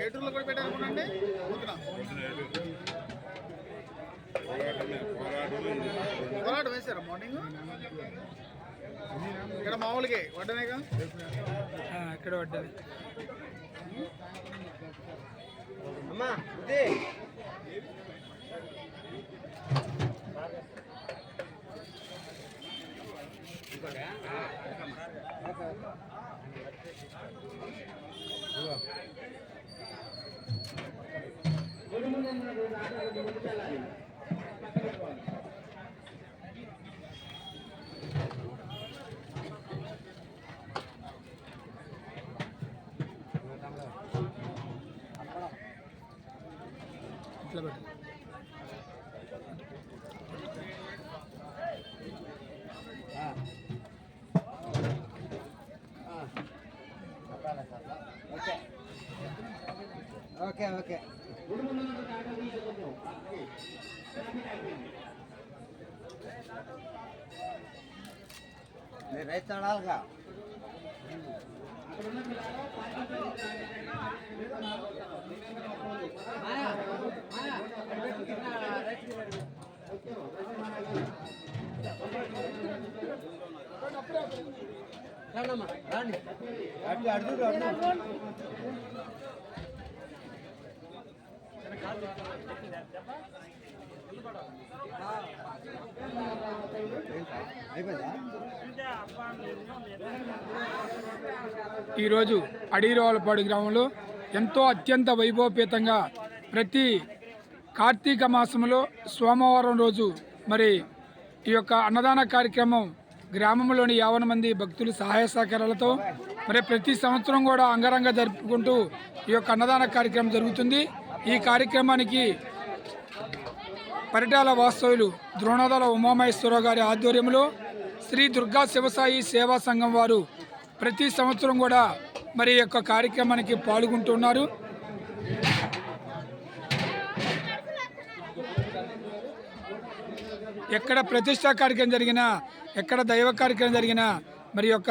ఏటూరులో కూడా పెట్టాలనుకోండి. పోరాటం వేసారా మార్నింగ్? ఇక్కడ మామూలుగా వడ్డనేగా ఇక్కడ వడ్డనే. అమ్మా ఇట్లా పెట్టు. ఓకే ఓకే మీరు రైతు చూడాలిగా. రాండి అటు అడుగు ఈరోజు అడిగిరవాలపాడు గ్రామంలో ఎంతో అత్యంత వైభవపేతంగా ప్రతి కార్తీక మాసంలో సోమవారం రోజు మరి ఈ యొక్క అన్నదాన కార్యక్రమం గ్రామంలోని 50 మంది భక్తులు సహాయ సహకారాలతో మరి ప్రతి సంవత్సరం కూడా అంగరంగ జరుపుకుంటూ ఈ యొక్క అన్నదాన కార్యక్రమం జరుగుతుంది. ఈ కార్యక్రమానికి పరిటాల వాస్తవ్యులు ద్రోణాదాల ఉమామహేశ్వరరావు గారి ఆధ్వర్యంలో శ్రీ దుర్గా శివసాయి సేవా సంఘం వారు ప్రతి సంవత్సరం కూడా మరి యొక్క కార్యక్రమానికి పాల్గొంటున్నారు. ఎక్కడ ప్రతిష్టా కార్యక్రమం జరిగినా, ఎక్కడ దైవ కార్యక్రమం జరిగినా మరి యొక్క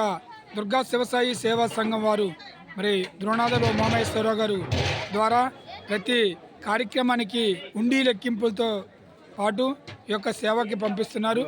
దుర్గా శివసాయి సేవా సంఘం వారు మరి ద్రోణాదాల ఉమామహేశ్వరరావు గారు ద్వారా ప్రతి కార్యక్రమానికి ఉండి లెక్కింపులతో పాటు ఈ యొక్క సేవకి పంపిస్తున్నారు.